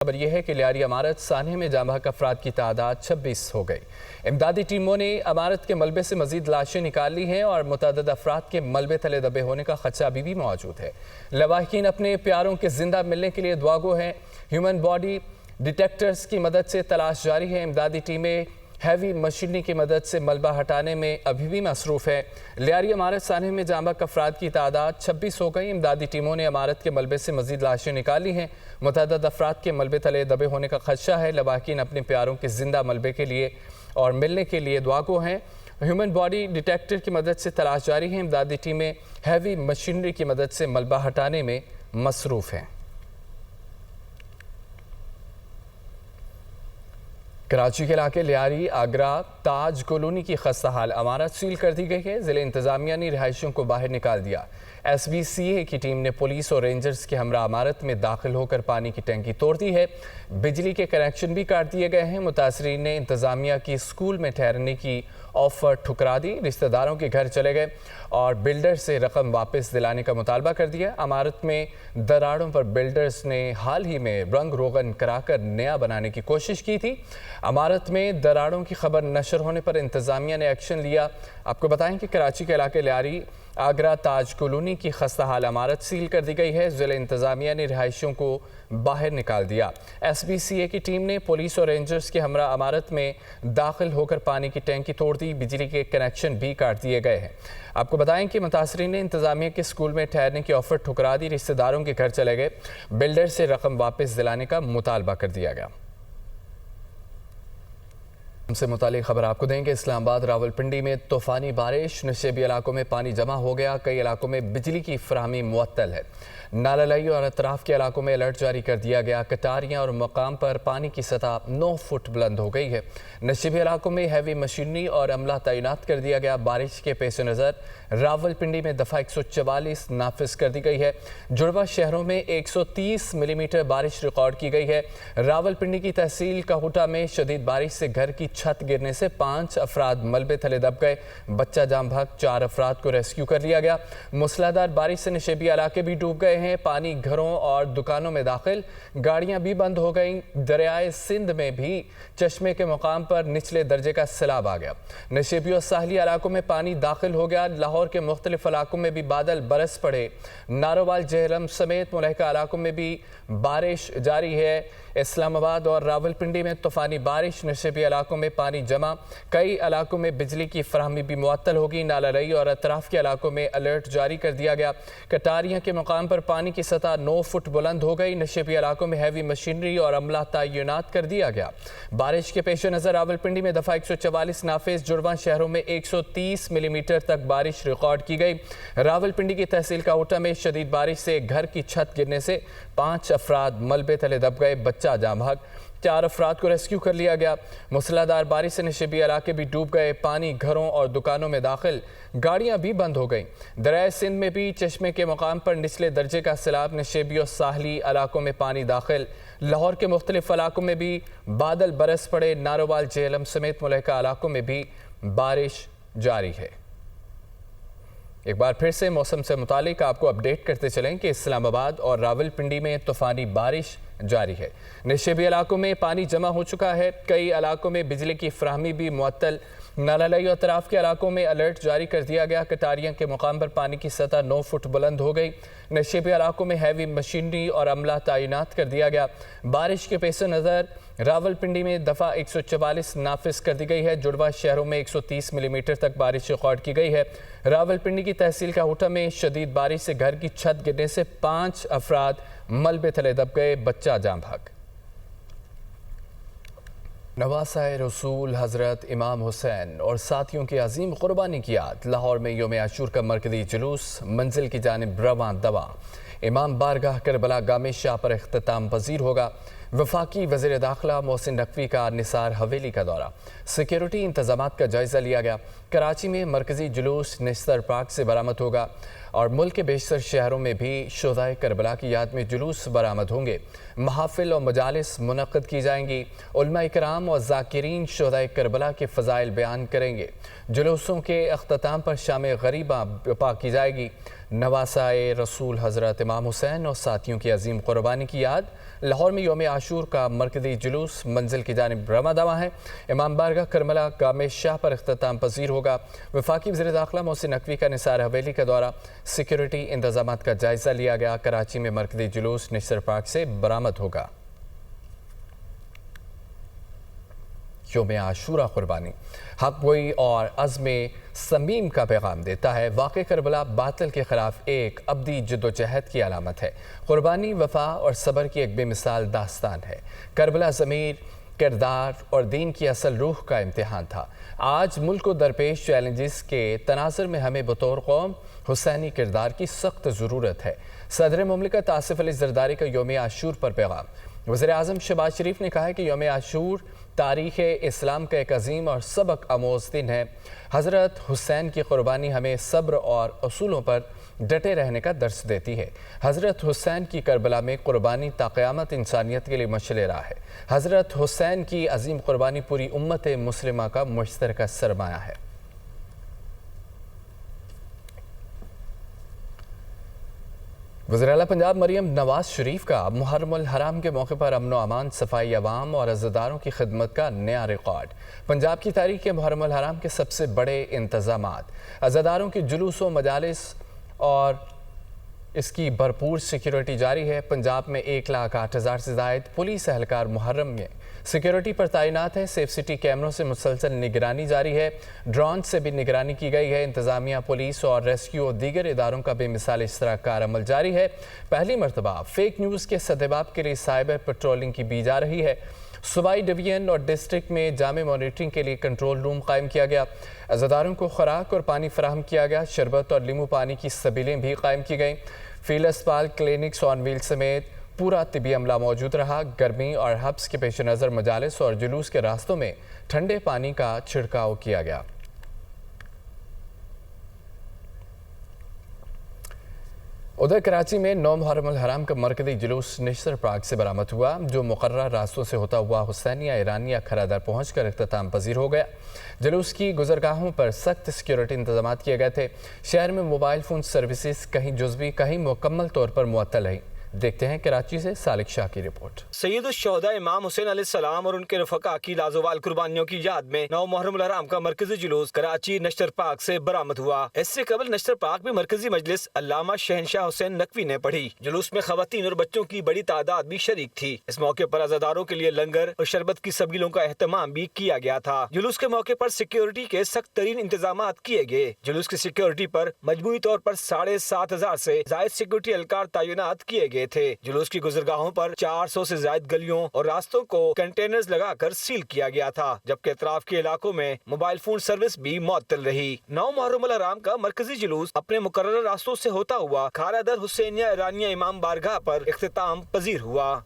خبر یہ ہے کہ لیاری عمارت سانحے میں جاں بحق افراد کی تعداد 26 ہو گئی۔ امدادی ٹیموں نے عمارت کے ملبے سے مزید لاشیں نکال لی ہیں اور متعدد افراد کے ملبے تلے دبے ہونے کا خدشہ ابھی بھی موجود ہے۔ لواحقین اپنے پیاروں کے زندہ ملنے کے لیے دعاگو ہیں۔ ہیومن باڈی ڈیٹیکٹرز کی مدد سے تلاش جاری ہے۔ امدادی ٹیمیں ہیوی مشینری کی مدد سے ملبہ ہٹانے میں ابھی بھی مصروف ہے۔ لیاری عمارت سانحے میں جاں بحق افراد کی تعداد 26 ہو گئی۔ امدادی ٹیموں نے عمارت کے ملبے سے مزید لاشیں نکالی ہیں۔ متعدد افراد کے ملبے تلے دبے ہونے کا خدشہ ہے۔ لواحقین اپنے پیاروں کے زندہ ملبے کے لیے اور ملنے کے لیے دعاگو ہیں۔ ہیومن باڈی ڈیٹیکٹر کی مدد سے تلاش جاری ہے۔ امدادی ٹیمیں ہیوی مشینری کی مدد سے ملبہ ہٹانے میں مصروف ہیں۔ کراچی کے علاقے لیاری آگرہ تاج کالونی کی خستہ حال عمارت سیل کر دی گئی ہے۔ ضلع انتظامیہ نے رہائشیوں کو باہر نکال دیا۔ ایس بی سی اے کی ٹیم نے پولیس اور رینجرز کے ہمراہ عمارت میں داخل ہو کر پانی کی ٹینکی توڑ دی ہے۔ بجلی کے کنیکشن بھی کاٹ دیے گئے ہیں۔ متاثرین نے انتظامیہ کی اسکول میں ٹھہرنے کی آفر ٹھکرا دی، رشتہ داروں کے گھر چلے گئے اور بلڈر سے رقم واپس دلانے کا مطالبہ کر دیا۔ عمارت میں دراڑوں پر بلڈرز نے حال ہی میں رنگ روغن کرا کر نیا بنانے کی کوشش کی تھی۔ عمارت میں دراڑوں کی خبر نشر ہونے پر انتظامیہ نے ایکشن لیا۔ آپ کو بتائیں کہ کراچی کے علاقے لیاری آگرہ تاج کالونی کی خستہ حال عمارت سیل کر دی گئی ہے۔ ضلع انتظامیہ نے رہائشیوں کو باہر نکال دیا۔ ایس بی سی اے کی ٹیم نے پولیس اور رینجرز کے ہمراہ عمارت میں داخل ہو کر پانی کی ٹینکی توڑ دی، بجلی کے کنیکشن بھی کاٹ دیے گئے ہیں۔ آپ کو بتائیں کہ متاثرین نے انتظامیہ کے اسکول میں ٹھہرنے کی آفر ٹھکرا دی، رشتہ داروں کے گھر چلے گئے، بلڈر سے رقم واپس دلانے کا مطالبہ کر دیا گیا۔ ہم سے متعلق خبر آپ کو دیں گے۔ اسلام آباد راولپنڈی میں طوفانی بارش، نشیبی علاقوں میں پانی جمع ہو گیا، کئی علاقوں میں بجلی کی فراہمی معطل ہے۔ ناللائی اور اطراف کے علاقوں میں الرٹ جاری کر دیا گیا۔ کٹاریاں اور مقام پر پانی کی سطح 9 فٹ بلند ہو گئی ہے۔ نشیبی علاقوں میں ہیوی مشینری اور عملہ تعینات کر دیا گیا۔ بارش کے پیش نظر راولپنڈی میں دفعہ 144 نافذ کر دی گئی ہے۔ جڑواں شہروں میں 130 ملی میٹر بارش ریکارڈ کی گئی ہے۔ راولپنڈی کی تحصیل کہوٹہ میں شدید بارش سے گھر کی چھت گرنے سے 5 افراد ملبے تلے دب گئے، بچہ جاں بحق 4 افراد کو ریسکیو کر لیا گیا۔ موسلادھار بارش سے نشیبی علاقے بھی ڈوب گئے ہیں، پانی گھروں اور دکانوں میں داخل، گاڑیاں بھی بند ہو گئیں۔ دریائے سندھ میں بھی چشمے کے مقام پر نچلے درجے کا سیلاب آ گیا۔ نشیبی اور ساحلی علاقوں میں پانی داخل ہو گیا۔ لاہور کے مختلف علاقوں میں بھی بادل برس پڑے۔ ناروال جہلم سمیت ملحقہ علاقوں میں بھی بارش جاری ہے۔ اسلام آباد اور راولپنڈی میں طوفانی بارش، نشیبی علاقوں میں پانی جمع، کئی علاقوں میں بجلی کی فراہمی بھی معطل ہوگی۔ ناللائی اور اطراف کے علاقوں میں الرٹ جاری کر دیا گیا۔ کٹاریاں کے مقام پر پانی کی سطح 9 فٹ بلند ہو گئی۔ نشیبی علاقوں میں ہیوی مشینری اور عملہ تعینات کر دیا گیا۔ بارش کے پیش نظر راولپنڈی میں دفعہ 144 نافذ، جڑواں شہروں میں 130 ملی میٹر تک بارش ریکارڈ کی گئی۔ راولپنڈی کی تحصیل کہوٹہ میں شدید بارش سے گھر کی چھت گرنے سے 5 افراد ملبے تلے دب گئے، بچہ جاں بحق 4 افراد کو ریسکیو کر لیا گیا۔ موسلادھار بارش سے نشیبی علاقے بھی ڈوب گئے، پانی گھروں اور دکانوں میں داخل، گاڑیاں بھی بند ہو گئیں۔ دریائے سندھ میں بھی چشمے کے مقام پر نچلے درجے کا سیلاب، نشیبی اور ساحلی علاقوں میں پانی داخل، لاہور کے مختلف علاقوں میں بھی بادل برس پڑے۔ ناروال جہلم سمیت ملحقہ علاقوں میں بھی بارش جاری ہے۔ ایک بار پھر سے موسم سے متعلق آپ کو اپڈیٹ کرتے چلیں کہ اسلام آباد اور راولپنڈی میں طوفانی بارش جاری ہے۔ نشیبی علاقوں میں پانی جمع ہو چکا ہے، کئی علاقوں میں بجلی کی فراہمی بھی معطل۔ ناللائی اور اطراف کے علاقوں میں الرٹ جاری کر دیا گیا۔ کٹاریاں کے مقام پر پانی کی سطح 9 فٹ بلند ہو گئی۔ نشیبی علاقوں میں ہیوی مشینری اور عملہ تعینات کر دیا گیا۔ بارش کے پیش نظر راولپنڈی میں دفعہ 144 نافذ کر دی گئی ہے۔ جڑواں شہروں میں 130 ملی میٹر تک بارش ریکارڈ کی گئی ہے۔ راولپنڈی کی تحصیل کہوٹہ میں شدید بارش سے گھر کی چھت گرنے سے 5 افراد ملبے تلے دب گئے، بچہ جاں بحق۔ نواسہ رسول حضرت امام حسین اور ساتھیوں کی عظیم قربانی کی یاد، لاہور میں یوم عاشور کا مرکزی جلوس منزل کی جانب رواں دواں امام بارگاہ کربلا گامے شاہ پر اختتام پذیر ہوگا۔ وفاقی وزیر داخلہ محسن نقوی کا نثار حویلی کا دورہ، سیکیورٹی انتظامات کا جائزہ لیا گیا۔ کراچی میں مرکزی جلوس نشتر پارک سے برآمد ہوگا اور ملک کے بیشتر شہروں میں بھی شہدائے کربلا کی یاد میں جلوس برآمد ہوں گے۔ محافل اور مجالس منعقد کی جائیں گی۔ علماء کرام اور ذاکرین شہدائے کربلا کے فضائل بیان کریں گے۔ جلوسوں کے اختتام پر شام غریبہ برپا کی جائے گی۔ نواسہ رسول حضرت امام حسین اور ساتھیوں کی عظیم قربانی کی یاد لاہور میں یوم عاشور کا مرکزی جلوس منزل کی جانب رواں دواں ہے۔ امام بارگاہ کربلا گام شاہ پر اختتام پذیر ہوگا۔ وفاقی وزیر داخلہ محسن نقوی کا نثار حویلی کا دورہ، سیکیورٹی انتظامات کا جائزہ لیا گیا۔ کراچی میں مرکزی جلوس نشتر پارک سے برآمد ہوگا۔ یوم عاشورہ قربانی حق گوئی اور عزم صمیم کا پیغام دیتا ہے۔ واقع کربلا باطل کے خلاف ایک ابدی جدوجہد کی علامت ہے۔ قربانی وفا اور صبر کی ایک بے مثال داستان ہے۔ کربلا ضمیر، کردار اور دین کی اصل روح کا امتحان تھا۔ آج ملک کو درپیش چیلنجز کے تناظر میں ہمیں بطور قوم حسینی کردار کی سخت ضرورت ہے۔ صدر مملکت آصف علی زرداری کا یوم عاشور پر پیغام۔ وزیر اعظم شہباز شریف نے کہا ہے کہ یوم عاشور تاریخ اسلام کا ایک عظیم اور سبق آموز دن ہے۔ حضرت حسین کی قربانی ہمیں صبر اور اصولوں پر ڈٹے رہنے کا درس دیتی ہے۔ حضرت حسین کی کربلا میں قربانی تا قیامت انسانیت کے لیے مشعل راہ ہے۔ حضرت حسین کی عظیم قربانی پوری امت مسلمہ کا مشترکہ سرمایہ ہے۔ وزیر اعلیٰ پنجاب مریم نواز شریف کا محرم الحرام کے موقع پر امن و امان، صفائی عوام اور عزاداروں کی خدمت کا نیا ریکارڈ۔ پنجاب کی تاریخ کے محرم الحرام کے سب سے بڑے انتظامات، عزاداروں کے جلوس و مجالس اور اس کی بھرپور سیکیورٹی جاری ہے۔ پنجاب میں 1,08,000 سے زائد پولیس اہلکار محرم میں سیکیورٹی پر تعینات ہیں۔ سیف سٹی کیمروں سے مسلسل نگرانی جاری ہے۔ ڈرون سے بھی نگرانی کی گئی ہے۔ انتظامیہ، پولیس اور ریسکیو اور دیگر اداروں کا بے مثال اشتراک کار عمل جاری ہے۔ پہلی مرتبہ فیک نیوز کے سدباب کے لیے سائبر پیٹرولنگ کی بھی جا رہی ہے۔ صوبائی ڈویژن اور ڈسٹرکٹ میں جامع مانیٹرنگ کے لیے کنٹرول روم قائم کیا گیا۔ عزاداروں کو خوراک اور پانی فراہم کیا گیا۔ شربت اور لیمو پانی کی سبیلیں بھی قائم کی گئیں۔ فیلڈ اسپتال، کلینکس آن ویل سمیت پورا طبی عملہ موجود رہا۔ گرمی اور حبس کے پیش نظر مجالس اور جلوس کے راستوں میں ٹھنڈے پانی کا چھڑکاؤ کیا گیا۔ ادھر کراچی میں 9 محرم الحرام کا مرکزی جلوس نشتر پارک سے برآمد ہوا، جو مقررہ راستوں سے ہوتا ہوا حسینیہ ایرانیہ کھرا در پہنچ کر اختتام پذیر ہو گیا۔ جلوس کی گزرگاہوں پر سخت سیکیورٹی انتظامات کیے گئے تھے۔ شہر میں موبائل فون سروسز کہیں جزوی کہیں مکمل طور پر معطل رہیں۔ دیکھتے ہیں کراچی سے سالک شاہ کی رپورٹ۔ سید الشہداء امام حسین علیہ السلام اور ان کے رفقا کی لازوال قربانیوں کی یاد میں 9 محرم الحرام کا مرکزی جلوس کراچی نشتر پارک سے برآمد ہوا۔ اس سے قبل نشتر پارک میں مرکزی مجلس علامہ شہنشاہ حسین نقوی نے پڑھی۔ جلوس میں خواتین اور بچوں کی بڑی تعداد بھی شریک تھی۔ اس موقع پر عزاداروں کے لیے لنگر اور شربت کی سبیلوں کا اہتمام بھی کیا گیا تھا۔ جلوس کے موقع پر سیکیورٹی کے سخت ترین انتظامات کیے گئے۔ جلوس کی سیکیورٹی پر مجموعی طور پر 7,500 سے زائد سیکیورٹی اہلکار تعینات کیے گئے تھے۔ جلوس کی گزرگاہوں پر 400 سے زائد گلیوں اور راستوں کو کنٹینرز لگا کر سیل کیا گیا تھا، جبکہ اطراف کے علاقوں میں موبائل فون سروس بھی معطل رہی۔ 9 محرم الحرام کا مرکزی جلوس اپنے مقررہ راستوں سے ہوتا ہوا کھارا در حسینیہ ایرانیہ امام بارگاہ پر اختتام پذیر ہوا۔